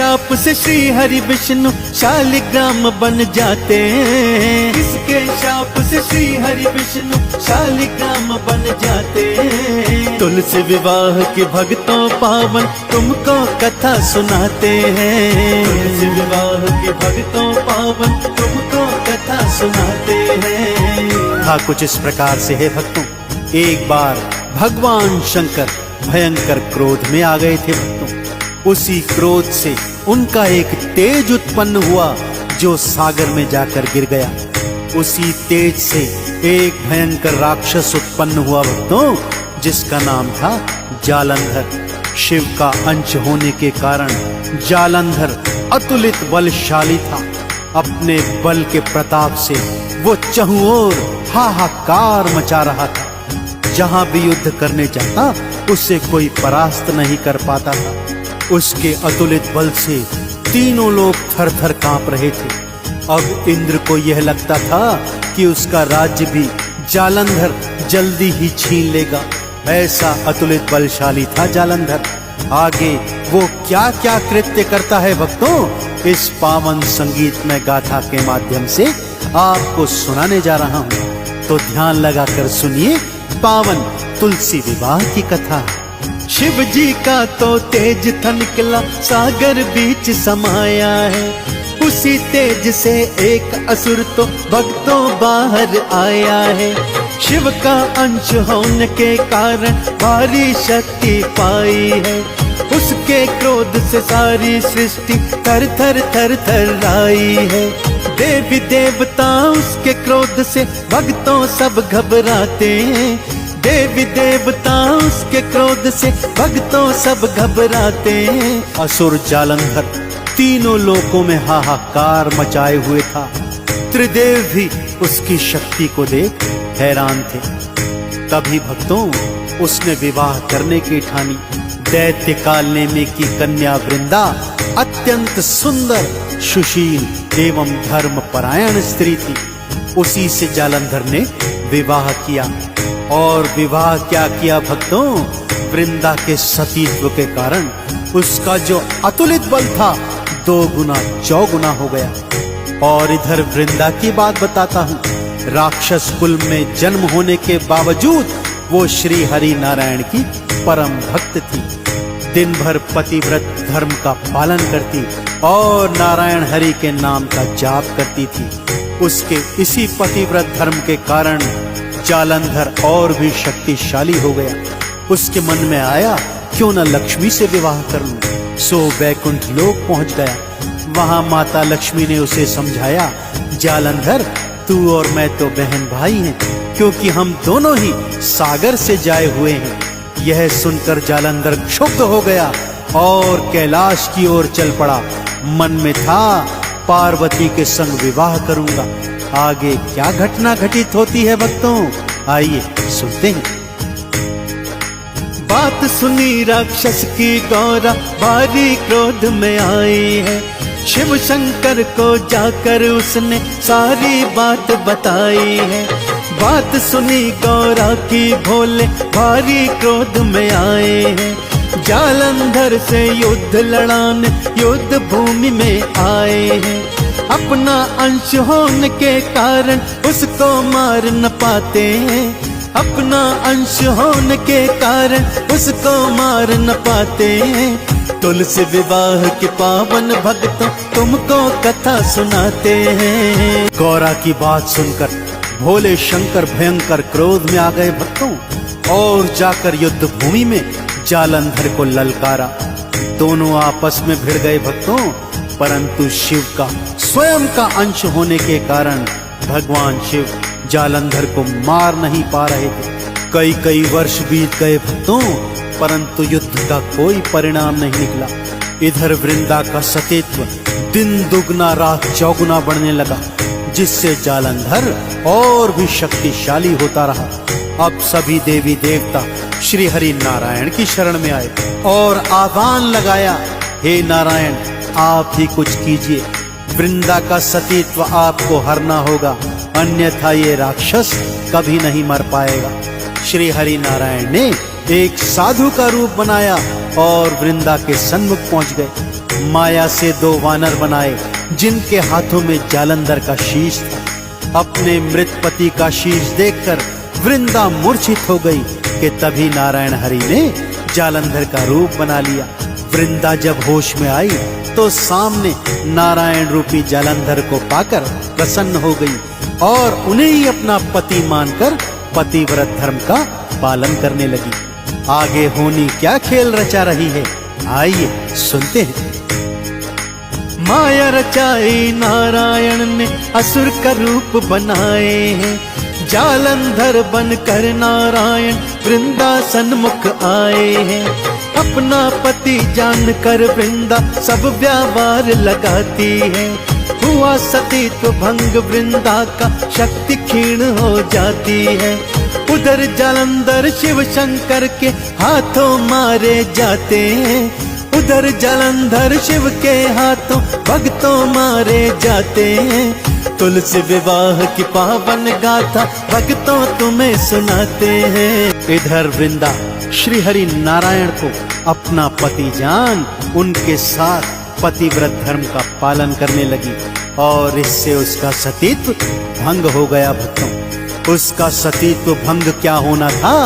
शाप से श्री हरि विष्णु शालिग्राम बन जाते हैं। किसके शाप से श्री हरि विष्णु शालिग्राम बन जाते हैं। तुलसी विवाह के भक्तों पावन तुमको कथा सुनाते हैं। तुलसी विवाह के भक्तों पावन तुमको कथा सुनाते हैं। था कुछ इस प्रकार से है भक्तों, एक बार भगवान शंकर भयंकर क्रोध में आ गए थे भक्तों। उसी क्रोध से उनका एक तेज उत्पन्न हुआ जो सागर में जाकर गिर गया। उसी तेज से एक भयंकर राक्षस उत्पन्न हुआ भक्तों, जिसका नाम था जालंधर। शिव का अंश होने के कारण जालंधर अतुलित बलशाली था। अपने बल के प्रताप से वो चहुं ओर हाहाकार मचा रहा था। जहां भी युद्ध करने जाता उसे कोई परास्त नहीं कर पाता था। उसके अतुलित बल से तीनों लोग थर थर कांप रहे थे। अब इंद्र को यह लगता था कि उसका राज्य भी जालंधर जल्दी ही छीन लेगा। ऐसा अतुलित बलशाली था जालंधर। आगे वो क्या क्या कृत्य करता है भक्तों, इस पावन संगीतमय गाथा के माध्यम से आपको सुनाने जा रहा हूँ। तो ध्यान लगाकर सुनिए पावन तुलसी विवाह की कथा। शिव जी का तो तेज था निकला, सागर बीच समाया है। उसी तेज से एक असुर तो भक्तों बाहर आया है। शिव का अंश होने के कारण भारी शक्ति पाई है। उसके क्रोध से सारी सृष्टि थर थर थर थर आई है। देवी देवता उसके क्रोध से भक्तों सब घबराते हैं। देवी देवता उसके क्रोध से भक्तों सब घबराते हैं। असुर जालंधर तीनों लोकों में हाहाकार मचाए हुए था। त्रिदेव भी उसकी शक्ति को देख हैरान थे। तभी भक्तों उसने विवाह करने की ठानी। दैत्य कालनेमी की कन्या वृंदा अत्यंत सुंदर, सुशील एवं धर्मपरायण स्त्री थी। उसी से जालंधर ने विवाह किया। और विवाह क्या किया भक्तों, वृंदा के सतीत्व के कारण उसका जो अतुलित बल था 2 गुना 4 गुना हो गया। और इधर वृंदा की बात बताता हूँ। राक्षस कुल में जन्म होने के बावजूद वो श्री हरि नारायण की परम भक्त थी। दिन भर पतिव्रत धर्म का पालन करती और नारायण हरि के नाम का जाप करती थी। उसके इसी पतिव्रत धर्म के कारण जालंधर और भी शक्तिशाली हो गया। उसके मन में आया क्यों न लक्ष्मी से विवाह कर लूं। सो वैकुंठ लोक पहुंच गया। वहां माता लक्ष्मी ने उसे समझाया, जालंधर तू और मैं तो बहन भाई हैं, क्योंकि हम दोनों ही सागर से जाए हुए हैं। यह सुनकर जालंधर क्षुब्ध हो गया और कैलाश की ओर चल पड़ा। मन में था पार्वती के संग विवाह करूंगा। आगे क्या घटना घटित होती है भक्तों, आइए सुनते हैं। बात सुनी राक्षस की गौरा भारी क्रोध में आई है। शिव शंकर को जाकर उसने सारी बात बताई है। बात सुनी गौरा की भोले भारी क्रोध में आए हैं। जालंधर से युद्ध लड़ाने युद्ध भूमि में आए हैं। अपना अंश होने के कारण उसको मार न पाते हैं। अपना अंश होने के कारण उसको मार न पाते हैं। तुलसी विवाह के पावन भक्तों तुमको कथा सुनाते हैं। गौरा की बात सुनकर भोले शंकर भयंकर क्रोध में आ गए भक्तों, और जाकर युद्ध भूमि में जालंधर को ललकारा। दोनों आपस में भिड़ गए भक्तों, परंतु शिव का स्वयं का अंश होने के कारण भगवान शिव जालंधर को मार नहीं पा रहे थे। कई कई वर्ष बीत गए भक्तों, परंतु युद्ध का कोई परिणाम नहीं निकला। इधर वृंदा का सतीत्व दिन दुगना रात चौगुना बढ़ने लगा, जिससे जालंधर और भी शक्तिशाली होता रहा। अब सभी देवी देवता श्री हरि नारायण की शरण में आए और आह्वान लगाया, हे नारायण आप ही कुछ कीजिए। वृंदा का सतीत्व आपको हरना होगा, अन्यथा ये राक्षस कभी नहीं मर पाएगा। श्री हरि नारायण ने एक साधु का रूप बनाया और वृंदा के सन्मुख पहुंच गए। माया से 2 वानर बनाए जिनके हाथों में जालंधर का शीश था। अपने मृत पति का शीश देखकर वृंदा मूर्छित हो गई कि तभी नारायण हरि ने जालंधर का रूप बना लिया। वृंदा जब होश में आई तो सामने नारायण रूपी जालंधर को पाकर प्रसन्न हो गई और उन्हें ही अपना पति मानकर पतिव्रत धर्म का पालन करने लगी। आगे होनी क्या खेल रचा रही है, आइए सुनते हैं। माया रचाई नारायण ने असुर का रूप बनाए हैं, जालंधर बनकर नारायण वृंदा सन्मुख आए हैं। अपना पति जानकर वृंदा सब व्यवहार लगाती है, हुआ सतीत्व भंग वृंदा का शक्ति क्षीण हो जाती है। उधर जालंधर शिव शंकर के हाथों मारे जाते हैं, उधर जालंधर शिव के हाथों भक्तों मारे जाते हैं। तुलसी विवाह की पावन गाथा भक्तों तुम्हें सुनाते हैं। इधर वृंदा श्री हरि नारायण को अपना पति जान उनके साथ पतिव्रत धर्म का पालन करने लगी और इससे उसका सतीत्व भंग हो गया। भक्तों, उसका सतीत्व भंग क्या होना था,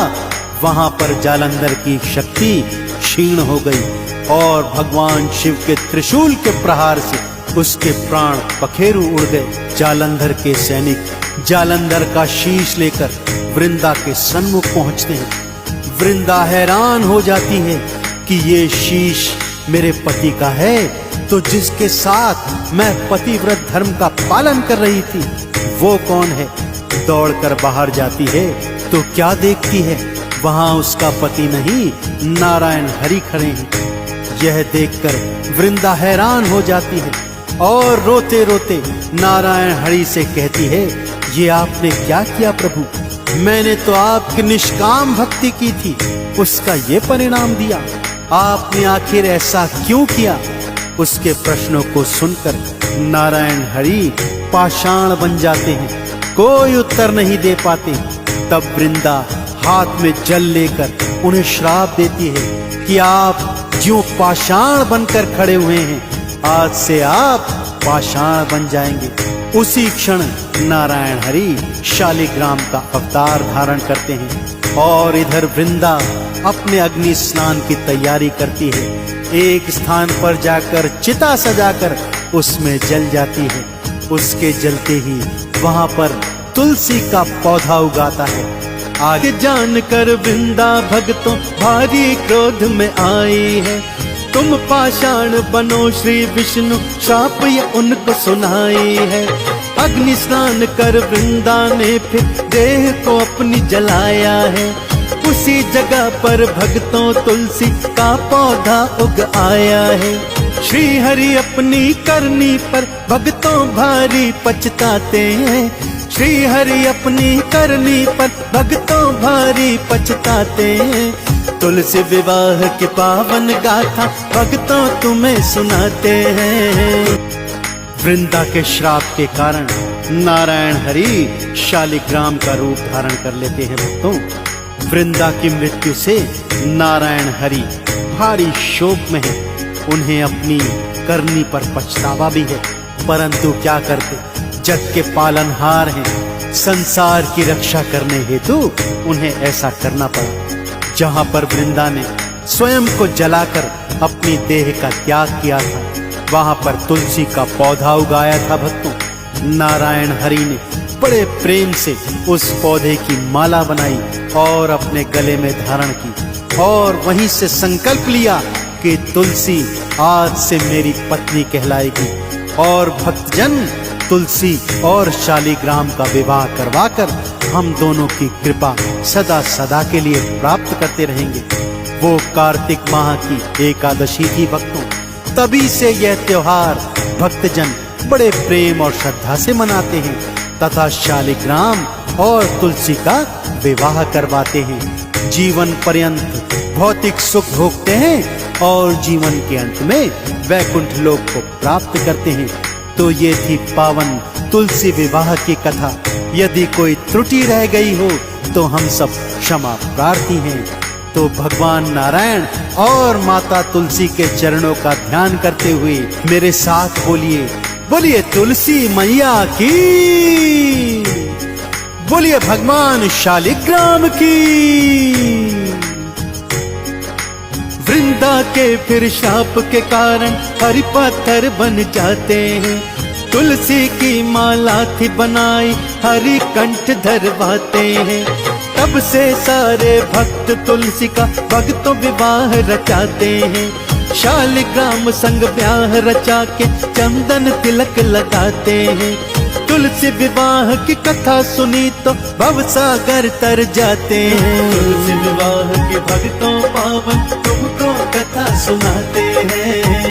वहां पर जालंधर की शक्ति क्षीण हो गई और भगवान शिव के त्रिशूल के प्रहार से उसके प्राण पखेरु उड़ गए। जालंधर के सैनिक जालंधर का शीश लेकर वृंदा के सन्मुख पहुंचते हैं। वृंदा हैरान हो जाती है कि ये शीश मेरे पति का है, तो जिसके साथ मैं पतिव्रत धर्म का पालन कर रही थी वो कौन है। दौड़कर बाहर जाती है तो क्या देखती है, वहां उसका पति नहीं नारायण हरि खड़े हैं। यह देखकर वृंदा हैरान हो जाती है और रोते रोते नारायण हरि से कहती है, ये आपने क्या किया प्रभु, मैंने तो आपकी निष्काम भक्ति की थी, उसका ये परिणाम दिया, आपने आखिर ऐसा क्यों किया। उसके प्रश्नों को सुनकर नारायण हरि पाषाण बन जाते हैं, कोई उत्तर नहीं दे पाते। तब वृंदा हाथ में जल लेकर उन्हें श्राप देती है कि आप ज्यों पाषाण बनकर खड़े हुए हैं, आज से आप पाषाण बन जाएंगे। उसी क्षण नारायण हरि शालिग्राम का अवतार धारण करते हैं और इधर वृंदा अपने अग्नि स्नान की तैयारी करती है। एक स्थान पर जाकर चिता सजाकर उसमें जल जाती है। उसके जलते ही वहां पर तुलसी का पौधा उगाता है। आगे जानकर वृंदा भक्तों भारी क्रोध में आई है, तुम पाषाण बनो श्री विष्णु शाप ये उनको सुनाई है। अग्नि स्नान कर वृंदा ने फिर देह को अपनी जलाया है, उसी जगह पर भक्तों तुलसी का पौधा उग आया है। श्री हरि अपनी करनी पर भक्तों भारी पछताते हैं, श्री हरि अपनी करनी पर भक्तों भारी पछताते हैं। तुलसी विवाह की पावन गाथा भक्तों तुम्हें सुनाते हैं। वृंदा के श्राप के कारण नारायण हरि शालिग्राम का रूप धारण कर लेते हैं। भक्तों, वृंदा की मृत्यु से नारायण हरि भारी शोक में है, उन्हें अपनी करनी पर पछतावा भी है, परंतु क्या करते, जग के पालनहार हैं, संसार की रक्षा करने हेतु उन्हें ऐसा करना पड़ा। जहां पर वृंदा ने स्वयं को जलाकर अपनी देह का त्याग किया था, वहां पर तुलसी का पौधा उगाया था। भक्तों, नारायण हरि ने बड़े प्रेम से उस पौधे की माला बनाई और अपने गले में धारण की और वहीं से संकल्प लिया कि तुलसी आज से मेरी पत्नी कहलाएगी और भक्तजन तुलसी और शालिग्राम का विवाह करवाकर हम दोनों की कृपा सदा सदा के लिए प्राप्त करते रहेंगे। वो कार्तिक माह की एकादशी थी भक्तों, तभी से यह त्योहार भक्तजन बड़े प्रेम और श्रद्धा से मनाते हैं तथा शालिग्राम और तुलसी का विवाह करवाते हैं। जीवन पर्यंत भौतिक सुख भोगते हैं और जीवन के अंत में वैकुंठ लोक को प्राप्त करते हैं। तो ये थी पावन तुलसी विवाह की कथा। यदि कोई त्रुटि रह गई हो तो हम सब क्षमा प्रार्थी हैं। तो भगवान नारायण और माता तुलसी के चरणों का ध्यान करते हुए मेरे साथ बोलिए, बोलिए तुलसी मैया की, बोलिए भगवान शालिग्राम की। वृंदा के फिर शाप के कारण हरि पत्थर बन जाते हैं, तुलसी की माला थी बनाई हरि कंठ धरवाते हैं। तब से सारे भक्त तुलसी का भक्तों विवाह रचाते हैं, शालिग्राम संग ब्याह रचा के चंदन तिलक लगाते हैं। तुलसी विवाह की कथा सुनी तो भवसागर तर जाते हैं, तुलसी विवाह के भक्तों पावन तुमको कथा सुनाते हैं।